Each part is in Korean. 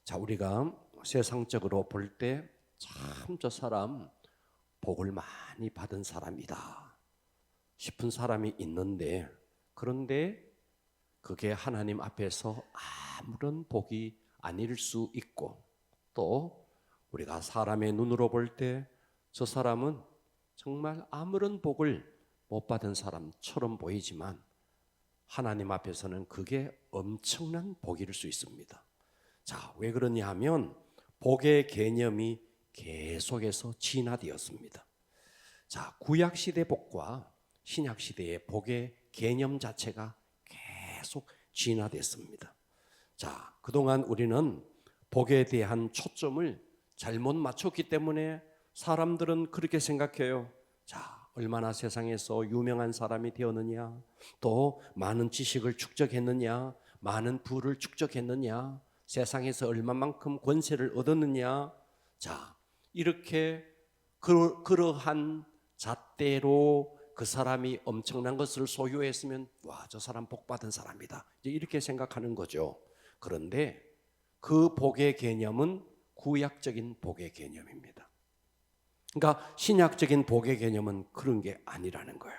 자, 우리가 세상적으로 볼 때 참 저 사람 복을 많이 받은 사람이다 싶은 사람이 있는데, 그런데 그게 하나님 앞에서 아무런 복이 아닐 수 있고, 또 우리가 사람의 눈으로 볼 때 저 사람은 정말 아무런 복을 못 받은 사람처럼 보이지만 하나님 앞에서는 그게 엄청난 복일 수 있습니다. 자, 왜 그러냐 하면 복의 개념이 계속해서 진화되었습니다. 자, 구약시대 복과 신약시대의 복의 개념 자체가 계속 진화됐습니다. 자, 그동안 우리는 복에 대한 초점을 잘못 맞췄기 때문에 사람들은 그렇게 생각해요. 자, 얼마나 세상에서 유명한 사람이 되었느냐, 또 많은 지식을 축적했느냐, 많은 부를 축적했느냐, 세상에서 얼마만큼 권세를 얻었느냐. 자, 이렇게 그러한 잣대로 그 사람이 엄청난 것을 소유했으면 와, 저 사람 복 받은 사람이다, 이제 이렇게 생각하는 거죠. 그런데 그 복의 개념은 구약적인 복의 개념입니다. 그러니까 신약적인 복의 개념은 그런 게 아니라는 거예요.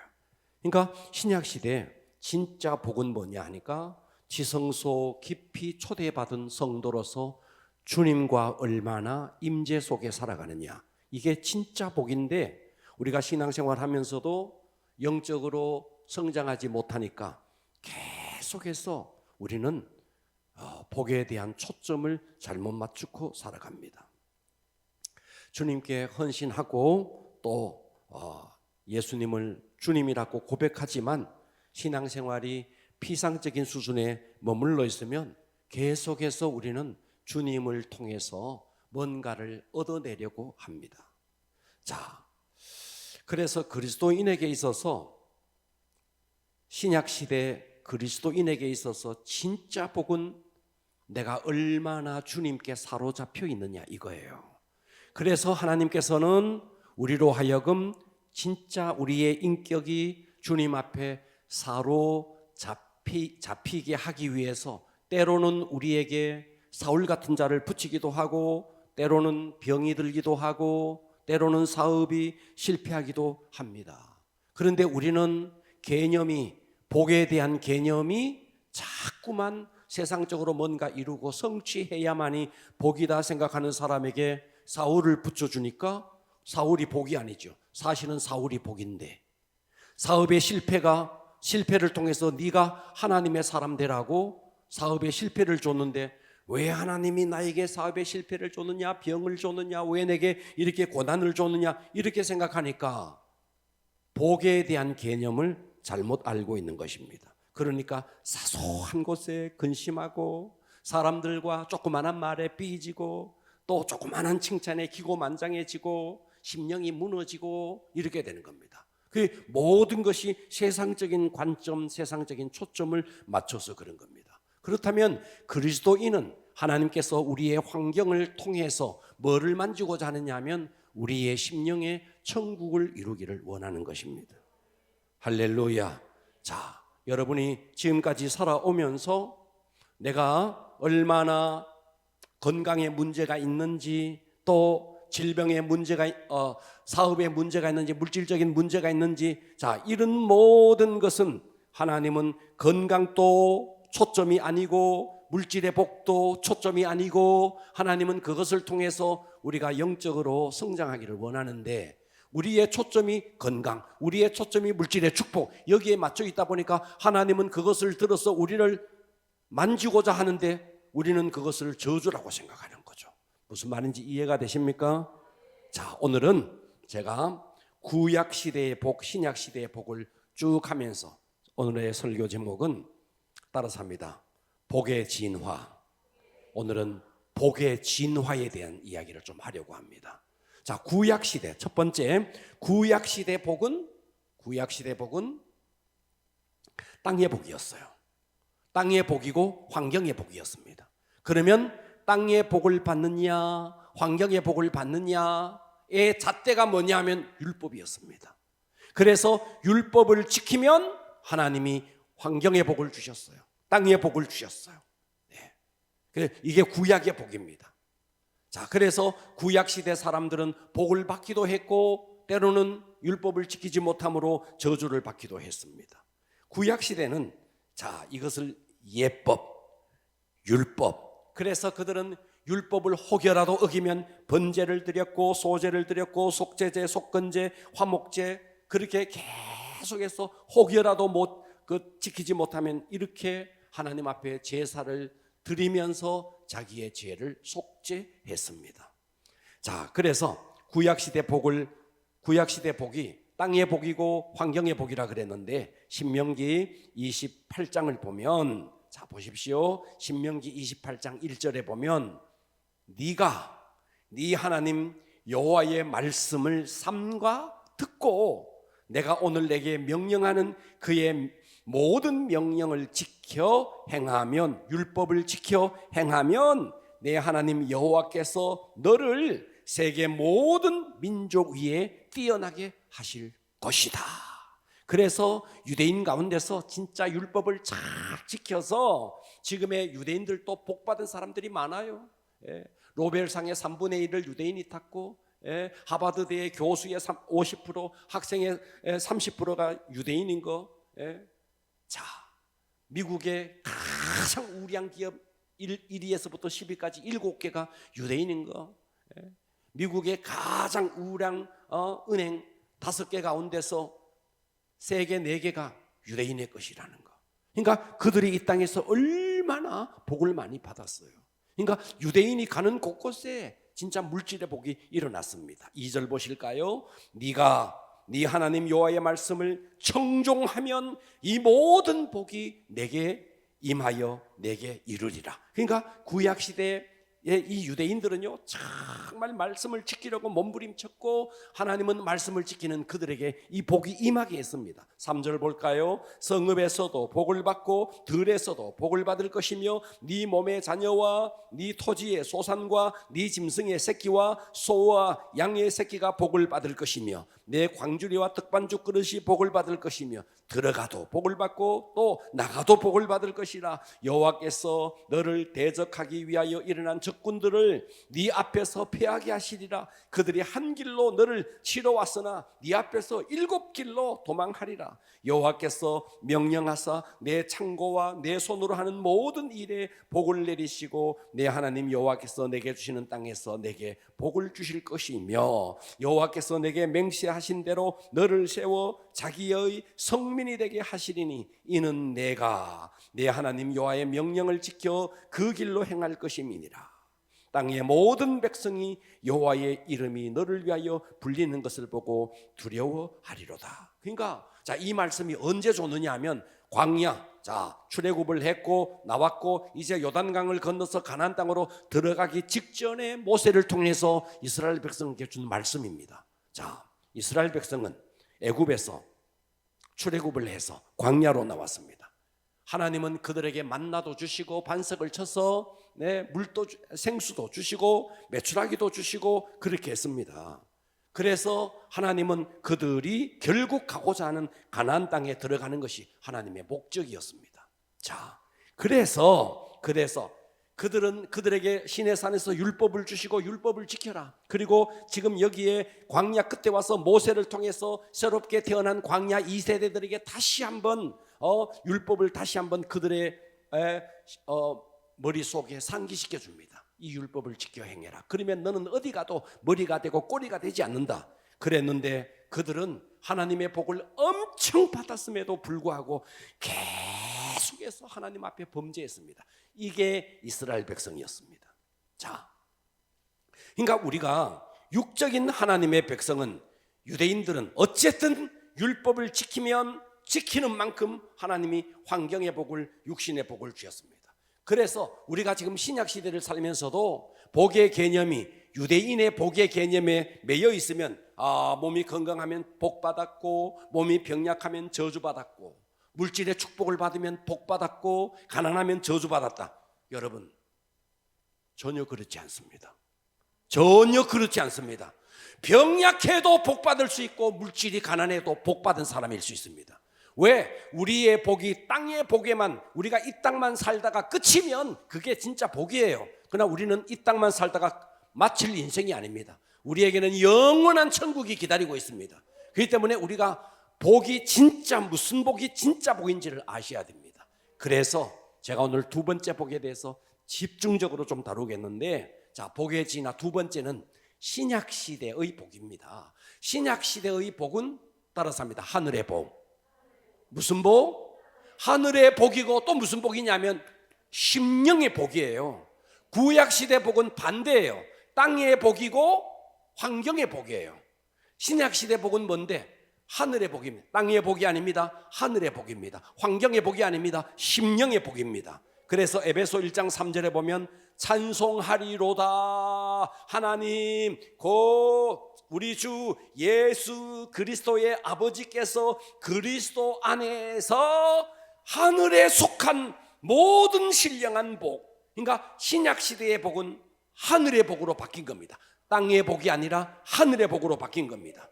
그러니까 신약 시대 진짜 복은 뭐냐 하니까 지성소 깊이 초대받은 성도로서 주님과 얼마나 임재 속에 살아가느냐, 이게 진짜 복인데, 우리가 신앙생활 하면서도 영적으로 성장하지 못하니까 계속해서 우리는 복에 대한 초점을 잘못 맞추고 살아갑니다. 주님께 헌신하고 또 예수님을 주님이라고 고백하지만 신앙생활이 피상적인 수준에 머물러 있으면 계속해서 우리는 주님을 통해서 뭔가를 얻어내려고 합니다. 자, 그래서 그리스도인에게 있어서, 신약시대 그리스도인에게 있어서 진짜 복은 내가 얼마나 주님께 사로잡혀 있느냐, 이거예요. 그래서 하나님께서는 우리로 하여금 진짜 우리의 인격이 주님 앞에 사로잡히게 하기 위해서 때로는 우리에게 사울 같은 자를 붙이기도 하고, 때로는 병이 들기도 하고, 때로는 사업이 실패하기도 합니다. 그런데 우리는 개념이, 복에 대한 개념이 자꾸만 세상적으로 뭔가 이루고 성취해야만이 복이다 생각하는 사람에게 사울을 붙여주니까 사울이 복이 아니죠. 사실은 사울이 복인데, 사업의 실패를 통해서 네가 하나님의 사람 되라고 사업의 실패를 줬는데, 왜 하나님이 나에게 사업의 실패를 줬느냐, 병을 줬느냐, 왜 내게 이렇게 고난을 줬느냐, 이렇게 생각하니까 복에 대한 개념을 잘못 알고 있는 것입니다. 그러니까 사소한 것에 근심하고, 사람들과 조그마한 말에 삐지고, 또 조그마한 칭찬에 기고만장해지고, 심령이 무너지고, 이렇게 되는 겁니다. 그 모든 것이 세상적인 관점, 세상적인 초점을 맞춰서 그런 겁니다. 그렇다면 그리스도인은 하나님께서 우리의 환경을 통해서 뭐를 만지고자 하느냐 하면 우리의 심령의 천국을 이루기를 원하는 것입니다. 할렐루야. 자, 여러분이 지금까지 살아오면서 내가 얼마나 건강에 문제가 있는지, 또 질병에 문제가, 사업에 문제가 있는지, 물질적인 문제가 있는지, 자, 이런 모든 것은 하나님은 건강도 초점이 아니고 물질의 복도 초점이 아니고, 하나님은 그것을 통해서 우리가 영적으로 성장하기를 원하는데, 우리의 초점이 건강, 우리의 초점이 물질의 축복, 여기에 맞춰 있다 보니까 하나님은 그것을 들어서 우리를 만지고자 하는데 우리는 그것을 저주라고 생각하는 거죠. 무슨 말인지 이해가 되십니까? 자, 오늘은 제가 구약시대의 복, 신약시대의 복을 쭉 하면서 오늘의 설교 제목은 따라서 합니다. 복의 진화. 오늘은 복의 진화에 대한 이야기를 좀 하려고 합니다. 자, 구약시대 첫 번째, 구약시대 복은 땅의 복이었어요. 땅의 복이고 환경의 복이었습니다. 그러면 땅의 복을 받느냐, 환경의 복을 받느냐의 잣대가 뭐냐 하면 율법이었습니다. 그래서 율법을 지키면 하나님이 환경의 복을 주셨어요. 땅의 복을 주셨어요. 네. 이게 구약의 복입니다. 자, 그래서 구약 시대 사람들은 복을 받기도 했고 때로는 율법을 지키지 못함으로 저주를 받기도 했습니다. 구약 시대는 자, 이것을 예법, 율법. 그래서 그들은 율법을 혹여라도 어기면 번제를 드렸고 소제를 드렸고 속죄제, 속건제, 화목제 그렇게 계속해서 혹여라도 지키지 못하면 이렇게 하나님 앞에 제사를 드리면서 자기의 죄를 속죄했습니다. 자, 그래서 구약시대 복이 땅의 복이고 환경의 복이라 그랬는데 신명기 28장을 보면 자 보십시오. 신명기 28장 1절에 보면 네가 네 하나님 여호와의 말씀을 삼가 듣고 내가 오늘 내게 명령하는 그의 모든 명령을 지켜 행하면 율법을 지켜 행하면 내 하나님 여호와께서 너를 세계 모든 민족 위에 뛰어나게 하실 것이다. 그래서 유대인 가운데서 진짜 율법을 잘 지켜서 지금의 유대인들도 복받은 사람들이 많아요. 로벨상의 3분의 1을 유대인이 탔고 하버드대의 교수의 50%, 학생의 30%가 유대인인 거. 자, 미국의 가장 우량 기업 1위에서부터 10위까지 7개가 유대인인 거. 미국의 가장 우량 은행 5개 가운데서 세계 4개가 유대인의 것이라는 거. 그러니까 그들이 이 땅에서 얼마나 복을 많이 받았어요. 그러니까 유대인이 가는 곳곳에 진짜 물질의 복이 일어났습니다. 2절 보실까요? 네가 네 하나님 여호와의 말씀을 청종하면 이 모든 복이 내게 임하여 내게 이르리라. 그러니까 구약 시대에 이 유대인들은요 정말 말씀을 지키려고 몸부림쳤고 하나님은 말씀을 지키는 그들에게 이 복이 임하게 했습니다. 3절 볼까요? 성읍에서도 복을 받고 들에서도 복을 받을 것이며 네 몸의 자녀와 네 토지의 소산과 네 짐승의 새끼와 소와 양의 새끼가 복을 받을 것이며 내 광주리와 떡반죽 그릇이 복을 받을 것이며 들어가도 복을 받고 또 나가도 복을 받을 것이라. 여호와께서 너를 대적하기 위하여 일어난 적군들을 네 앞에서 패하게 하시리라. 그들이 한 길로 너를 치러 왔으나 네 앞에서 7길로 도망하리라. 여호와께서 명령하사 내 창고와 내 손으로 하는 모든 일에 복을 내리시고 내 하나님 여호와께서 내게 주시는 땅에서 내게 복을 주실 것이며 여호와께서 내게 맹세하신 대로 너를 세워 자기의 성민이 되게 하시리니 이는 내가 내 하나님 여호와의 명령을 지켜 그 길로 행할 것임이니라. 땅의 모든 백성이 여호와의 이름이 너를 위하여 불리는 것을 보고 두려워하리로다. 그러니까 자, 이 말씀이 언제 좋느냐 하면 광야, 자 출애굽을 했고 나왔고 이제 요단강을 건너서 가나안 땅으로 들어가기 직전에 모세를 통해서 이스라엘 백성에게 준 말씀입니다. 자, 이스라엘 백성은 애굽에서 출애굽을 해서 광야로 나왔습니다. 하나님은 그들에게 만나도 주시고 반석을 쳐서 물도 생수도 주시고 메추라기도 주시고 그렇게 했습니다. 그래서 하나님은 그들이 결국 가고자 하는 가나안 땅에 들어가는 것이 하나님의 목적이었습니다. 자, 그래서 그들은 그들에게 시내산에서 율법을 주시고 율법을 지켜라. 그리고 지금 여기에 광야 끝에 와서 모세를 통해서 새롭게 태어난 광야 2세대들에게 다시 한번 율법을 다시 한번 그들의 머릿속에 상기시켜 줍니다. 이 율법을 지켜 행해라. 그러면 너는 어디 가도 머리가 되고 꼬리가 되지 않는다. 그랬는데 그들은 하나님의 복을 엄청 받았음에도 불구하고 계속해서 하나님 앞에 범죄했습니다. 이게 이스라엘 백성이었습니다. 자, 그러니까 우리가 육적인 하나님의 백성은 유대인들은 어쨌든 율법을 지키면 지키는 만큼 하나님이 환경의 복을 육신의 복을 주셨습니다. 그래서 우리가 지금 신약 시대를 살면서도 복의 개념이 유대인의 복의 개념에 매여 있으면 몸이 건강하면 복 받았고 몸이 병약하면 저주 받았고 물질의 축복을 받으면 복 받았고 가난하면 저주 받았다. 여러분 전혀 그렇지 않습니다. 전혀 그렇지 않습니다. 병약해도 복 받을 수 있고 물질이 가난해도 복 받은 사람일 수 있습니다. 왜? 우리의 복이 땅의 복에만, 우리가 이 땅만 살다가 끝이면 그게 진짜 복이에요. 그러나 우리는 이 땅만 살다가 마칠 인생이 아닙니다. 우리에게는 영원한 천국이 기다리고 있습니다. 그렇기 때문에 우리가 복이 진짜 무슨 복이 진짜 복인지를 아셔야 됩니다. 그래서 제가 오늘 두 번째 복에 대해서 집중적으로 좀 다루겠는데, 자, 복의 진화 두 번째는 신약시대의 복입니다. 신약시대의 복은 따라서 합니다. 하늘의 복. 무슨 복? 하늘의 복이고 또 무슨 복이냐면 심령의 복이에요. 구약시대 복은 반대예요. 땅의 복이고 환경의 복이에요. 신약시대 복은 뭔데? 하늘의 복입니다. 땅의 복이 아닙니다. 하늘의 복입니다. 환경의 복이 아닙니다. 심령의 복입니다. 그래서 에베소 1장 3절에 보면 찬송하리로다 하나님 곧 우리 주 예수 그리스도의 아버지께서 그리스도 안에서 하늘에 속한 모든 신령한 복, 그러니까 신약시대의 복은 하늘의 복으로 바뀐 겁니다. 땅의 복이 아니라 하늘의 복으로 바뀐 겁니다.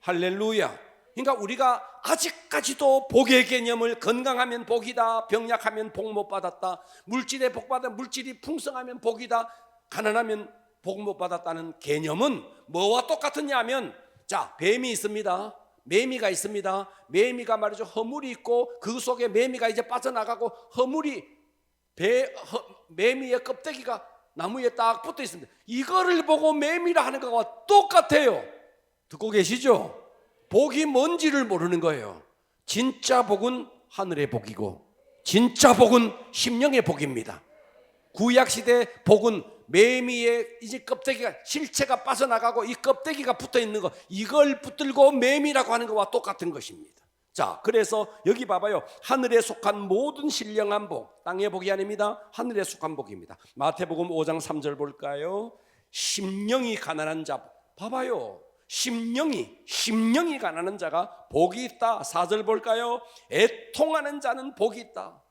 할렐루야. 그러니까 우리가 아직까지도 복의 개념을 건강하면 복이다, 병약하면 복 못 받았다, 물질에 복 받아 물질이 풍성하면 복이다, 가난하면 복 못 받았다는 개념은 뭐와 똑같으냐 하면, 자, 뱀이 있습니다. 매미가 있습니다. 매미가 말이죠, 허물이 있고 그 속에 매미가 이제 빠져나가고 허물이 매미의 껍데기가 나무에 딱 붙어 있습니다. 이거를 보고 매미라 하는 것과 똑같아요. 듣고 계시죠? 복이 뭔지를 모르는 거예요. 진짜 복은 하늘의 복이고 진짜 복은 심령의 복입니다. 구약시대 복은 매미의 이제 껍데기가, 실체가 빠져나가고 이 껍데기가 붙어 있는 거, 이걸 붙들고 매미라고 하는 것과 똑같은 것입니다. 자, 그래서 여기 봐봐요. 하늘에 속한 모든 신령한 복, 땅의 복이 아닙니다. 하늘에 속한 복입니다. 마태복음 5장 3절 볼까요? 심령이 가난한 자, 봐봐요. 심령이 가난한 자가 복이 있다. 4절 볼까요? 애통하는 자는 복이 있다.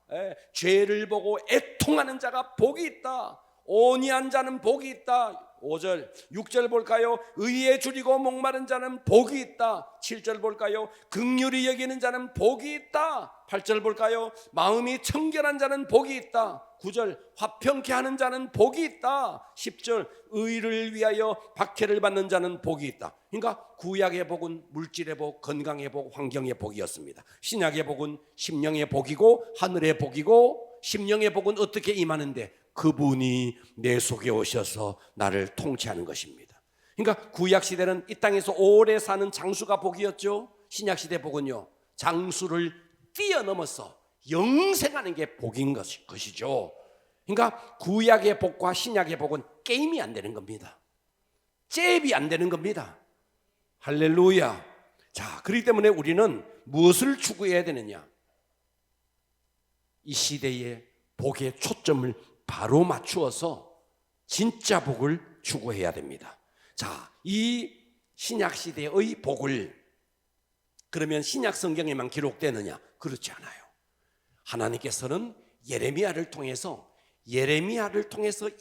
죄를 보고 애통하는 자가 복이 있다. 온유한 자는 복이 있다. 5절, 6절 볼까요? 의에 줄이고 목마른 자는 복이 있다. 7절 볼까요? 긍휼히 여기는 자는 복이 있다. 8절 볼까요? 마음이 청결한 자는 복이 있다. 9절, 화평케 하는 자는 복이 있다. 10절, 의를 위하여 박해를 받는 자는 복이 있다. 그러니까 구약의 복은 물질의 복, 건강의 복, 환경의 복이었습니다. 신약의 복은 심령의 복이고 하늘의 복이고, 심령의 복은 어떻게 임하는데? 그분이 내 속에 오셔서 나를 통치하는 것입니다. 그러니까 구약시대는 이 땅에서 오래 사는 장수가 복이었죠. 신약시대 복은요, 장수를 뛰어넘어서 영생하는 게 복인 것이죠. 그러니까 구약의 복과 신약의 복은 게임이 안 되는 겁니다. 잽이 안 되는 겁니다. 할렐루야. 자, 그렇기 때문에 우리는 무엇을 추구해야 되느냐? 이 시대의 복의 초점을 바로 맞추어서 진짜 복을 추구해야 됩니다. 자, 이 신약시대의 복을 그러면 신약 성경에만 기록되느냐? 그렇지 않아요. 하나님께서는 예레미야를 통해서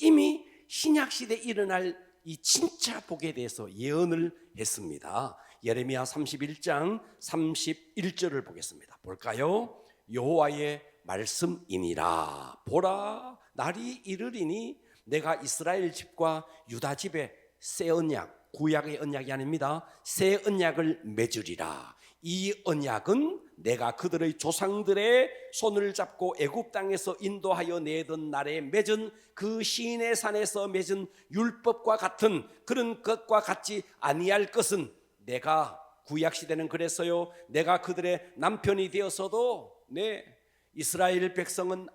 이미 신약시대에 일어날 이 진짜 복에 대해서 예언을 했습니다. 예레미야 31장 31절을 보겠습니다. 볼까요? 여호와의 말씀이니라. 보라, 날이 이르리니 내가 이스라엘 집과 유다 집에 새 언약, 구약의 언약이 아닙니다. 새 언약을 맺으리라. 이 언약은 내가 그들의 조상들의 손을 잡고 애굽 땅에서 인도하여 내던 날에 맺은 그 시내 산에서 맺은 율법과 같은 그런 것과 같지 아니할 것은, 내가 구약 시대는 그랬어요. 내가 그들의 남편이 되어서도 이스라엘 백성은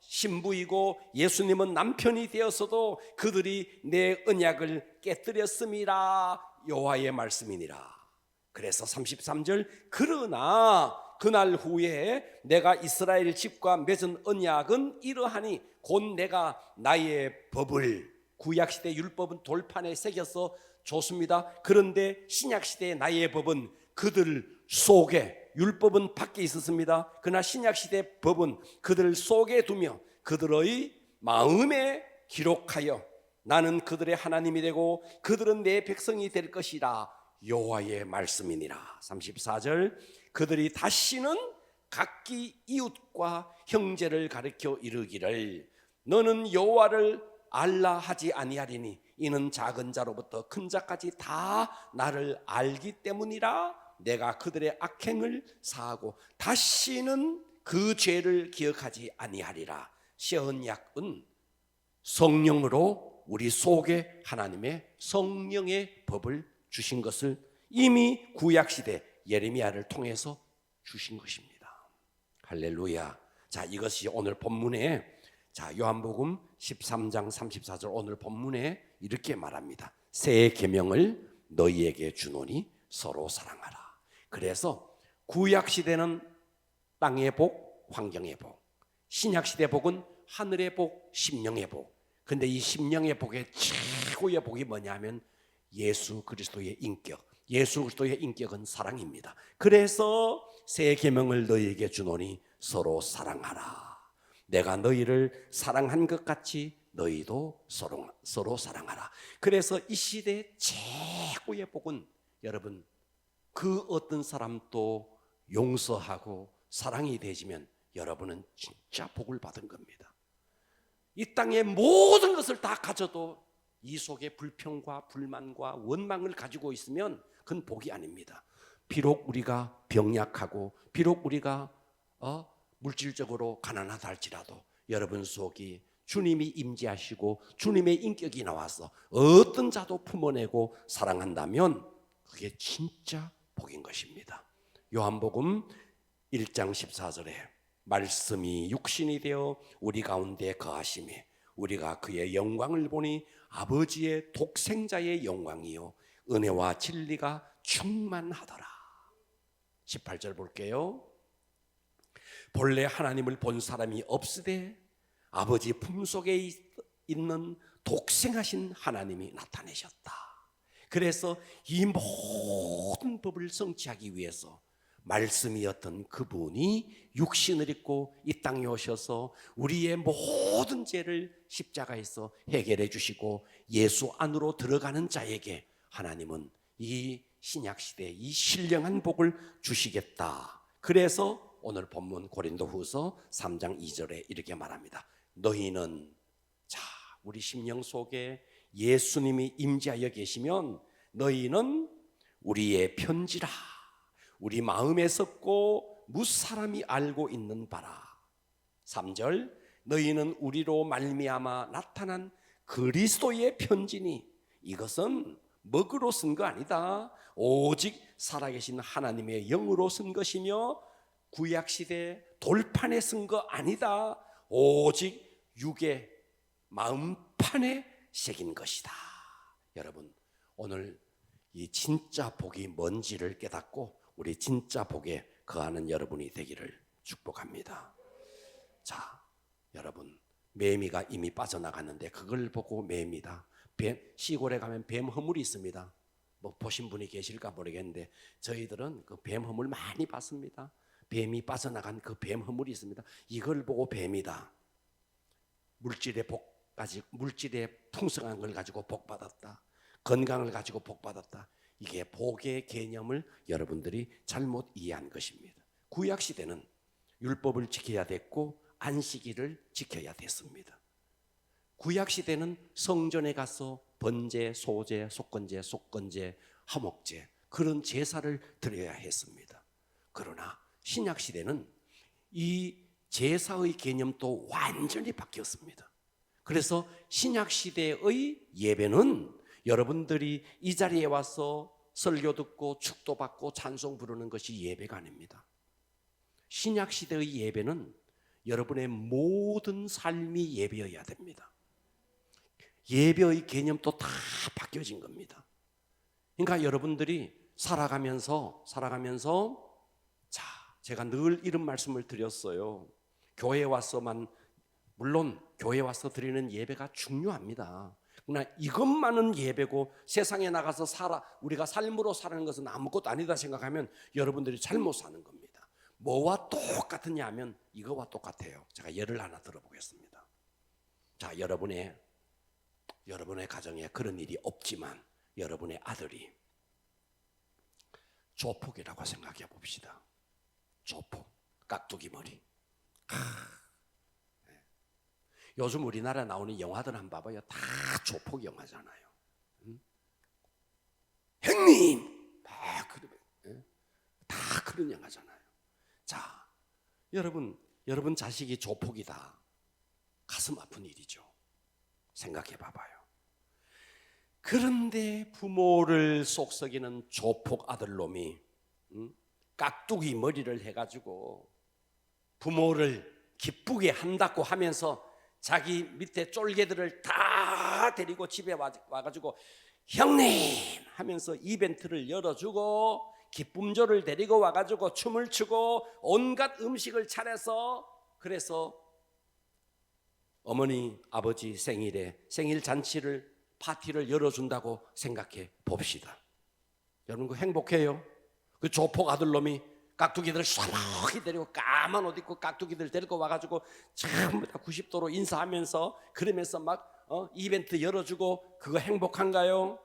신부이고 예수님은 남편이 되어서도 그들이 내 언약을 깨뜨렸음이라. 여호와의 말씀이니라. 그래서 33절, 그러나 그날 후에 내가 이스라엘 집과 맺은 언약은 이러하니 곧 내가 나의 법을, 구약시대 율법은 돌판에 새겨서 줬습니다. 그런데 신약시대의 나의 법은 그들 속에, 율법은 밖에 있었습니다. 그러나 신약시대 법은 그들 속에 두며 그들의 마음에 기록하여 나는 그들의 하나님이 되고 그들은 내 백성이 될 것이라. 여호와의 말씀이니라. 34절 그들이 다시는 각기 이웃과 형제를 가리켜 이르기를 너는 여호와를 알라 하지 아니하리니 이는 작은 자로부터 큰 자까지 다 나를 알기 때문이라. 내가 그들의 악행을 사하고 다시는 그 죄를 기억하지 아니하리라. 시언약은 성령으로 우리 속에 하나님의 성령의 법을 주신 것을 이미 구약시대 예레미야를 통해서 주신 것입니다. 할렐루야. 자, 이것이 오늘 본문에, 자, 요한복음 13장 34절 오늘 본문에 이렇게 말합니다. 새 계명을 너희에게 주노니 서로 사랑하라. 그래서 구약시대는 땅의 복, 환경의 복, 신약시대 복은 하늘의 복, 심령의 복. 근데 이 심령의 복의 최고의 복이 뭐냐면 예수 그리스도의 인격. 예수 그리스도의 인격은 사랑입니다. 그래서 새 계명을 너희에게 주노니 서로 사랑하라. 내가 너희를 사랑한 것 같이 너희도 서로 사랑하라. 그래서 이 시대의 최고의 복은 여러분 그 어떤 사람도 용서하고 사랑이 되지면 여러분은 진짜 복을 받은 겁니다. 이 땅의 모든 것을 다 가져도 이 속에 불평과 불만과 원망을 가지고 있으면 그건 복이 아닙니다. 비록 우리가 병약하고 비록 우리가 물질적으로 가난하다 할지라도 여러분 속이 주님이 임재하시고 주님의 인격이 나와서 어떤 자도 품어내고 사랑한다면 그게 진짜 복인 것입니다. 요한복음 1장 14절에 말씀이 육신이 되어 우리 가운데 거하심에 우리가 그의 영광을 보니 아버지의 독생자의 영광이요 은혜와 진리가 충만하더라. 18절 볼게요. 본래 하나님을 본 사람이 없으되 아버지 품속에 있는 독생하신 하나님이 나타내셨다. 그래서 이 모든 법을 성취하기 위해서 말씀이었던 그분이 육신을 입고 이 땅에 오셔서 우리의 모든 죄를 십자가에서 해결해 주시고 예수 안으로 들어가는 자에게 하나님은 이 신약시대에 이 신령한 복을 주시겠다. 그래서 오늘 본문 고린도후서 3장 2절에 이렇게 말합니다. 너희는 자 우리 심령 속에 예수님이 임재하여 계시면 너희는 우리의 편지라 우리 마음에 썩고 무사람이 알고 있는 바라. 3절 너희는 우리로 말미암아 나타난 그리스도의 편지니 이것은 먹으로 쓴 거 아니다. 오직 살아계신 하나님의 영으로 쓴 것이며 구약시대 돌판에 쓴 거 아니다. 오직 육의 마음판에 새긴 것이다. 여러분 오늘 이 진짜 복이 뭔지를 깨닫고 우리 진짜 복에 거하는 여러분이 되기를 축복합니다. 자, 여러분 매미가 이미 빠져나갔는데 그걸 보고 매미다. 시골에 가면 뱀 허물이 있습니다. 뭐 보신 분이 계실까 모르겠는데 저희들은 그 뱀 허물 많이 봤습니다. 뱀이 빠져나간 그 뱀 허물이 있습니다. 이걸 보고 뱀이다. 물질의 복까지 물질의 풍성한 걸 가지고 복 받았다. 건강을 가지고 복 받았다. 이게 복의 개념을 여러분들이 잘못 이해한 것입니다. 구약 시대는 율법을 지켜야 됐고 안식일을 지켜야 됐습니다. 구약 시대는 성전에 가서 번제, 소제, 속건제, 화목제 그런 제사를 드려야 했습니다. 그러나 신약 시대는 이 제사의 개념도 완전히 바뀌었습니다. 그래서 신약 시대의 예배는 여러분들이 이 자리에 와서 설교 듣고 축도 받고 찬송 부르는 것이 예배가 아닙니다. 신약 시대의 예배는 여러분의 모든 삶이 예배여야 됩니다. 예배의 개념도 다 바뀌어진 겁니다. 그러니까 여러분들이 살아가면서 자, 제가 늘 이런 말씀을 드렸어요. 교회에 와서만 물론 교회에 와서 드리는 예배가 중요합니다. 그러나 이것만은 예배고 세상에 나가서 우리가 삶으로 사는 것은 아무것도 아니다 생각하면 여러분들이 잘못 사는 겁니다. 뭐와 똑같으냐 하면 이거와 똑같아요. 제가 예를 하나 들어보겠습니다. 자, 여러분의 가정에 그런 일이 없지만 여러분의 아들이 조폭이라고 생각해 봅시다. 조폭, 깍두기 머리. 요즘 우리나라 나오는 영화들 한번 봐봐요. 다 조폭 영화잖아요. 형님! 다 그런 영화잖아요. 자, 여러분 자식이 조폭이다. 가슴 아픈 일이죠. 생각해 봐봐요. 그런데 부모를 속썩이는 조폭 아들놈이 깍두기 머리를 해가지고 부모를 기쁘게 한다고 하면서 자기 밑에 쫄개들을 다 데리고 집에 와가지고 형님 하면서 이벤트를 열어주고 기쁨조를 데리고 와가지고 춤을 추고 온갖 음식을 차려서, 그래서 어머니 아버지 생일에 생일 잔치를 파티를 열어준다고 생각해 봅시다. 여러분 그 행복해요? 그 조폭 아들놈이 깍두기들 쏴박히 데리고 까만 옷 입고 깍두기들 데리고 와가지고 전부 다 90도로 인사하면서 그러면서 막 이벤트 열어주고, 그거 행복한가요?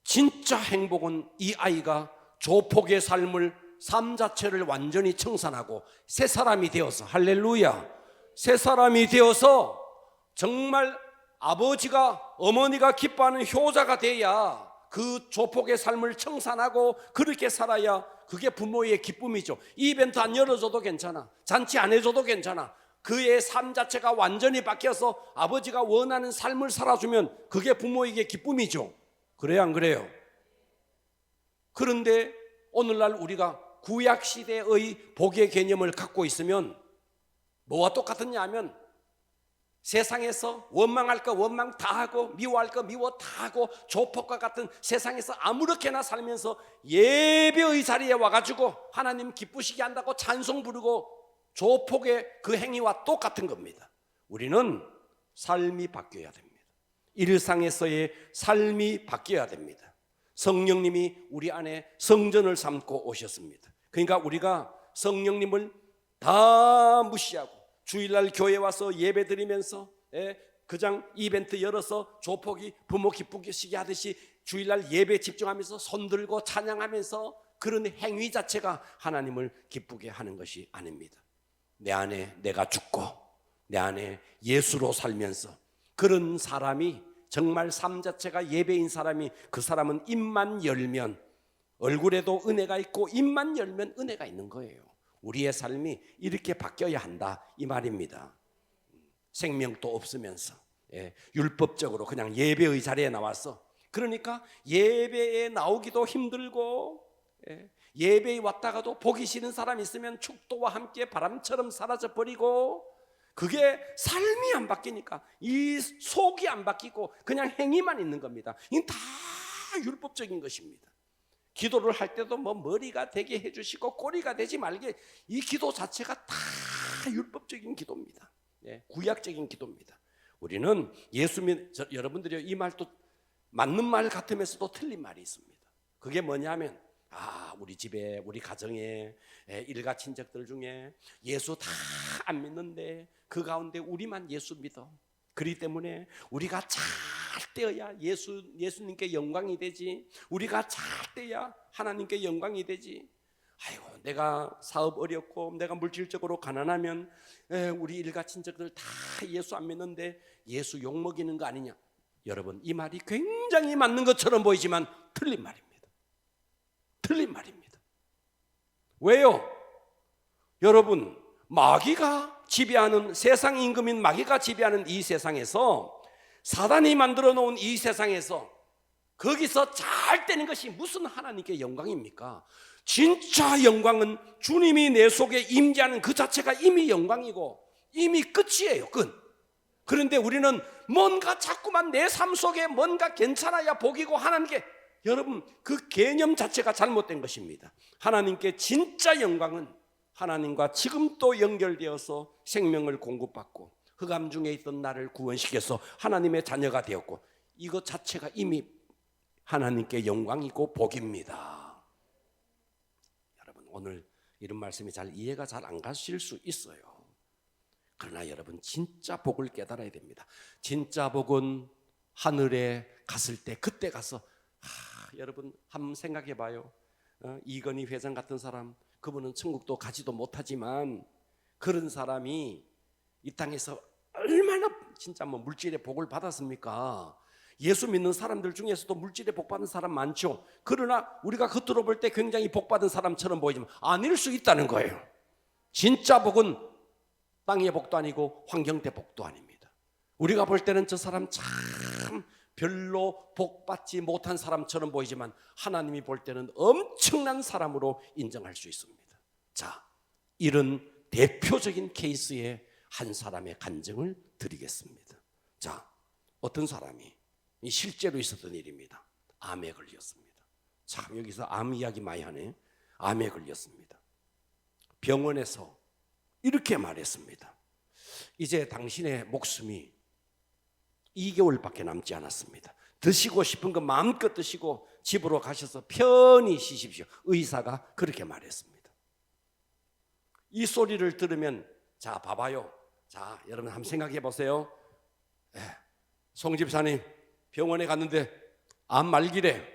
진짜 행복은 이 아이가 조폭의 삶 자체를 완전히 청산하고 새 사람이 되어서, 할렐루야, 새 사람이 되어서 정말 아버지가 어머니가 기뻐하는 효자가 돼야, 그 조폭의 삶을 청산하고 그렇게 살아야 그게 부모의 기쁨이죠. 이벤트 안 열어줘도 괜찮아, 잔치 안 해줘도 괜찮아. 그의 삶 자체가 완전히 바뀌어서 아버지가 원하는 삶을 살아주면 그게 부모에게 기쁨이죠. 그래요, 안 그래요? 그런데 오늘날 우리가 구약시대의 복의 개념을 갖고 있으면 뭐와 똑같느냐 하면, 세상에서 원망할 거 원망 다 하고 미워할 거 미워 다 하고 조폭과 같은 세상에서 아무렇게나 살면서 예배의 자리에 와가지고 하나님 기쁘시게 한다고 찬송 부르고 조폭의 그 행위와 똑같은 겁니다. 우리는 삶이 바뀌어야 됩니다. 일상에서의 삶이 바뀌어야 됩니다. 성령님이 우리 안에 성전을 삼고 오셨습니다. 그러니까 우리가 성령님을 다 무시하고 주일날 교회 와서 예배 드리면서 그냥 이벤트 열어서 조폭이 부모 기쁘시게 하듯이 주일날 예배 집중하면서 손들고 찬양하면서 그런 행위 자체가 하나님을 기쁘게 하는 것이 아닙니다. 내 안에 내가 죽고 내 안에 예수로 살면서 그런 사람이, 정말 삶 자체가 예배인 사람이, 그 사람은 입만 열면 얼굴에도 은혜가 있고 입만 열면 은혜가 있는 거예요. 우리의 삶이 이렇게 바뀌어야 한다 이 말입니다. 생명도 없으면서 율법적으로 그냥 예배의 자리에 나와서, 그러니까 예배에 나오기도 힘들고 예배에 왔다가도 보기 싫은 사람이 있으면 축도와 함께 바람처럼 사라져 버리고, 그게 삶이 안 바뀌니까 이 속이 안 바뀌고 그냥 행위만 있는 겁니다. 이건 다 율법적인 것입니다. 기도를 할 때도 뭐 머리가 되게 해주시고 꼬리가 되지 말게, 이 기도 자체가 다 율법적인 기도입니다. 구약적인 기도입니다. 우리는 여러분들이 이 말도 맞는 말 같으면서도 틀린 말이 있습니다. 그게 뭐냐면, 우리 집에 우리 가정에 일가 친척들 중에 예수 다 안 믿는데 그 가운데 우리만 예수 믿어. 그렇기 때문에 우리가 잘 때어야 예수님께 영광이 되지, 우리가 잘 때야 하나님께 영광이 되지. 아이고, 내가 사업 어렵고 내가 물질적으로 가난하면 우리 일가 친척들 다 예수 안 믿는데 예수 욕먹이는 거 아니냐. 여러분, 이 말이 굉장히 맞는 것처럼 보이지만 틀린 말입니다. 틀린 말입니다. 왜요? 여러분, 마귀가 지배하는, 세상 임금인 마귀가 지배하는 이 세상에서, 사단이 만들어 놓은 이 세상에서 거기서 잘 되는 것이 무슨 하나님께 영광입니까? 진짜 영광은 주님이 내 속에 임재하는 그 자체가 이미 영광이고 이미 끝이에요, 끝. 그런데 우리는 뭔가 자꾸만 내 삶 속에 뭔가 괜찮아야 복이고 하나님께, 여러분 그 개념 자체가 잘못된 것입니다. 하나님께 진짜 영광은 하나님과 지금 또 연결되어서 생명을 공급받고 흑암 중에 있던 나를 구원시켜서 하나님의 자녀가 되었고, 이것 자체가 이미 하나님께 영광이고 복입니다. 여러분, 오늘 이런 말씀이 잘 이해가 잘 안 가실 수 있어요. 그러나 여러분, 진짜 복을 깨달아야 됩니다. 진짜 복은 하늘에 갔을 때 그때 가서 여러분 한번 생각해 봐요. 이건희 회장 같은 사람, 그분은 천국도 가지도 못하지만 그런 사람이 이 땅에서 얼마나 진짜 뭐 물질의 복을 받았습니까? 예수 믿는 사람들 중에서도 물질의 복 받은 사람 많죠. 그러나 우리가 겉으로 볼 때 굉장히 복 받은 사람처럼 보이지만 아닐 수 있다는 거예요. 진짜 복은 땅의 복도 아니고 환경대 복도 아닙니다. 우리가 볼 때는 저 사람 참 별로 복 받지 못한 사람처럼 보이지만 하나님이 볼 때는 엄청난 사람으로 인정할 수 있습니다. 자, 이런 대표적인 케이스의 한 사람의 간증을 드리겠습니다. 자, 어떤 사람이 실제로 있었던 일입니다. 암에 걸렸습니다. 참 여기서 암 이야기 많이 하네. 암에 걸렸습니다. 병원에서 이렇게 말했습니다. 이제 당신의 목숨이 2개월밖에 남지 않았습니다. 드시고 싶은 거 마음껏 드시고 집으로 가셔서 편히 쉬십시오. 의사가 그렇게 말했습니다. 이 소리를 들으면 자 봐봐요. 자 여러분 한번 생각해 보세요. 송 집사님 병원에 갔는데 암 말기래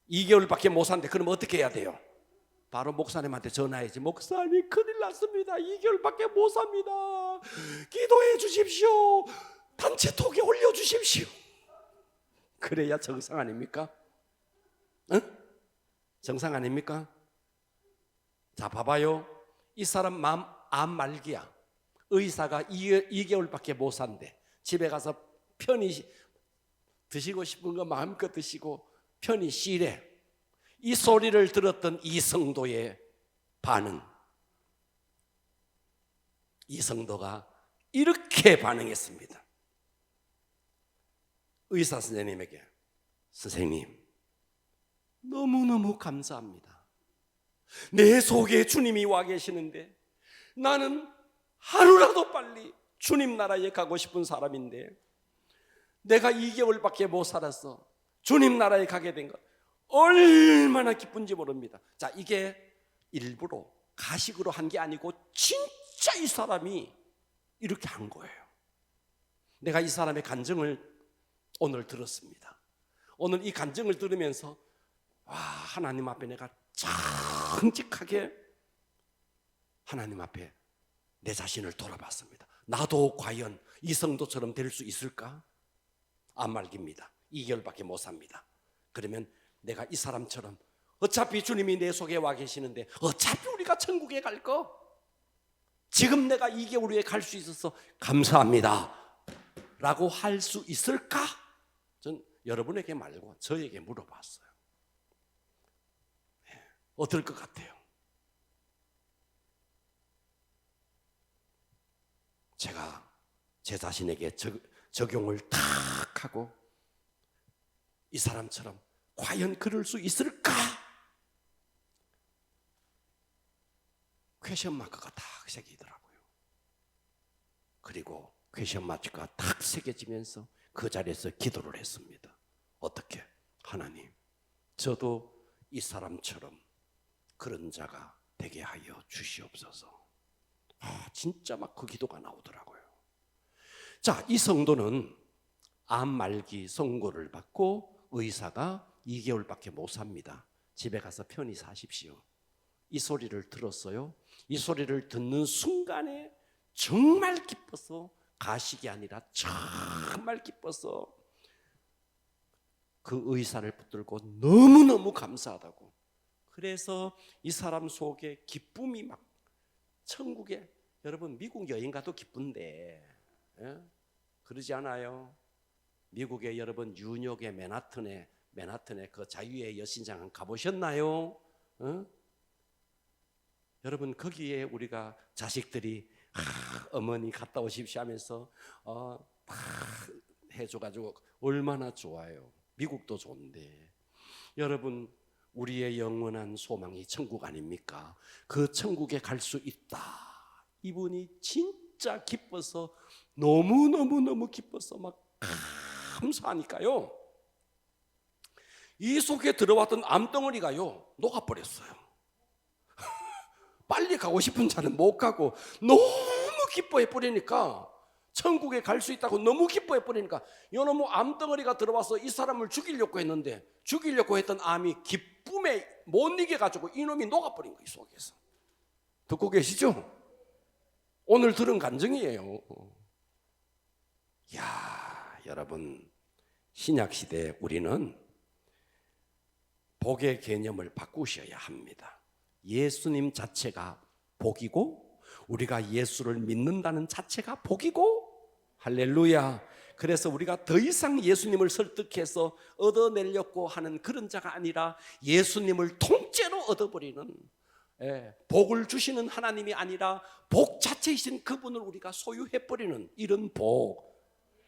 2개월밖에 못 산대. 그럼 어떻게 해야 돼요? 바로 목사님한테 전화해야지. 목사님 큰일 났습니다. 2개월밖에 못 삽니다. 기도해 주십시오. 단체톡에 올려주십시오. 그래야 정상 아닙니까? 응? 정상 아닙니까? 자 봐봐요. 이 사람 암 말기야. 의사가 2개월밖에 못 산대. 집에 가서 편히 드시고 싶은 거 마음껏 드시고 편히 쉬래. 이 소리를 들었던 이 성도의 반응, 이 성도가 이렇게 반응했습니다. 의사 선생님에게 선생님 너무너무 감사합니다. 내 속에 주님이 와 계시는데 나는 하루라도 빨리 주님 나라에 가고 싶은 사람인데 내가 2개월밖에 못 살았어. 주님 나라에 가게 된 것 얼마나 기쁜지 모릅니다. 자, 이게 일부러 가식으로 한 게 아니고 진짜 이 사람이 이렇게 한 거예요. 내가 이 사람의 간증을 오늘 들었습니다. 오늘 이 간증을 들으면서 와, 하나님 앞에 내가 정직하게 하나님 앞에 내 자신을 돌아봤습니다. 나도 과연 이 성도처럼 될 수 있을까? 암 말기입니다. 2개월밖에 못 삽니다. 그러면 내가 이 사람처럼 어차피 주님이 내 속에 와 계시는데 어차피 우리가 천국에 갈 거 지금 내가 2개월 후에 갈 수 있어서 감사합니다 라고 할 수 있을까? 전 여러분에게 말고 저에게 물어봤어요. 어떨 것 같아요? 제가 제 자신에게 적용을 탁 하고 이 사람처럼 과연 그럴 수 있을까? 퀘션 마크가 딱 새기더라고요. 그리고 퀘션 마크가 딱 새겨지면서 그 자리에서 기도를 했습니다. 어떻게? 하나님, 저도 이 사람처럼 그런 자가 되게 하여 주시옵소서. 진짜 막 그 기도가 나오더라고요. 자, 이 성도는 암 말기 선고를 받고 의사가 2개월밖에 못 삽니다. 집에 가서 편히 사십시오. 이 소리를 들었어요. 이 소리를 듣는 순간에 정말 기뻐서, 가식이 아니라 정말 기뻐서 그 의사를 붙들고 너무너무 감사하다고. 그래서 이 사람 속에 기쁨이 막 천국에, 여러분 미국 여행 가도 기쁜데 그러지 않아요? 미국에 여러분 뉴욕의 맨하튼에 그 자유의 여신상 가보셨나요? 여러분 거기에 우리가 자식들이 어머니 갔다 오십시오 하면서 다 해줘가지고 얼마나 좋아요. 미국도 좋은데 여러분 우리의 영원한 소망이 천국 아닙니까? 그 천국에 갈 수 있다. 이분이 진짜 기뻐서 너무너무 기뻐서 막 감사하니까요, 이 속에 들어왔던 암덩어리가요 녹아버렸어요. 빨리 가고 싶은 자는 못 가고 너무 기뻐해 버리니까 천국에 갈 수 있다고 너무 기뻐해 버리니까 이놈의 암덩어리가 들어와서 이 사람을 죽이려고 했는데, 죽이려고 했던 암이 기쁨에 못 이겨가지고 이놈이 녹아버린 거예요, 속에서. 듣고 계시죠? 오늘 들은 간증이에요. 야, 여러분, 신약시대에 우리는 복의 개념을 바꾸셔야 합니다. 예수님 자체가 복이고 우리가 예수를 믿는다는 자체가 복이고, 할렐루야. 그래서 우리가 더 이상 예수님을 설득해서 얻어내려고 하는 그런 자가 아니라 예수님을 통째로 얻어버리는, 복을 주시는 하나님이 아니라 복 자체이신 그분을 우리가 소유해버리는 이런 복,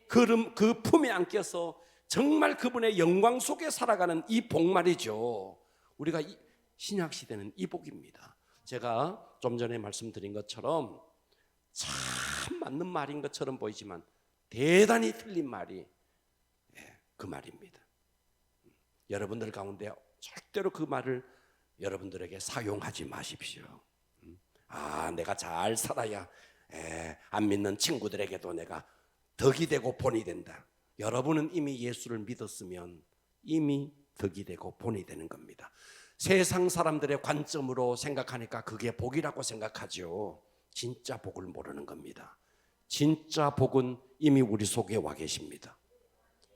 그 품에 안겨서 정말 그분의 영광 속에 살아가는 이 복 말이죠. 우리가 신약시대는 이 복입니다. 제가 좀 전에 말씀드린 것처럼 참 맞는 말인 것처럼 보이지만 대단히 틀린 말이 그 말입니다. 여러분들 가운데 절대로 그 말을 여러분들에게 사용하지 마십시오. 내가 잘 살아야 안 믿는 친구들에게도 내가 덕이 되고 본이 된다. 여러분은 이미 예수를 믿었으면 이미 덕이 되고 본이 되는 겁니다. 세상 사람들의 관점으로 생각하니까 그게 복이라고 생각하죠. 진짜 복을 모르는 겁니다. 진짜 복은 이미 우리 속에 와 계십니다.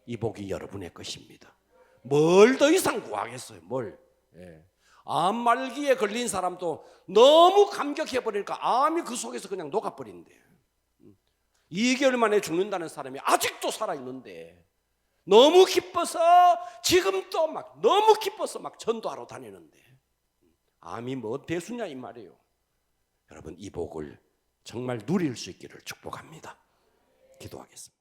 이 복이 여러분의 것입니다. 뭘 더 이상 구하겠어요? 뭘? 암 말기에 걸린 사람도 너무 감격해버리니까 암이 그 속에서 그냥 녹아버린대요. 2개월 만에 죽는다는 사람이 아직도 살아있는데 너무 기뻐서 지금도 막 너무 기뻐서 막 전도하러 다니는데 암이 뭐 대수냐 이 말이에요. 여러분, 이 복을 정말 누릴 수 있기를 축복합니다. 기도하겠습니다.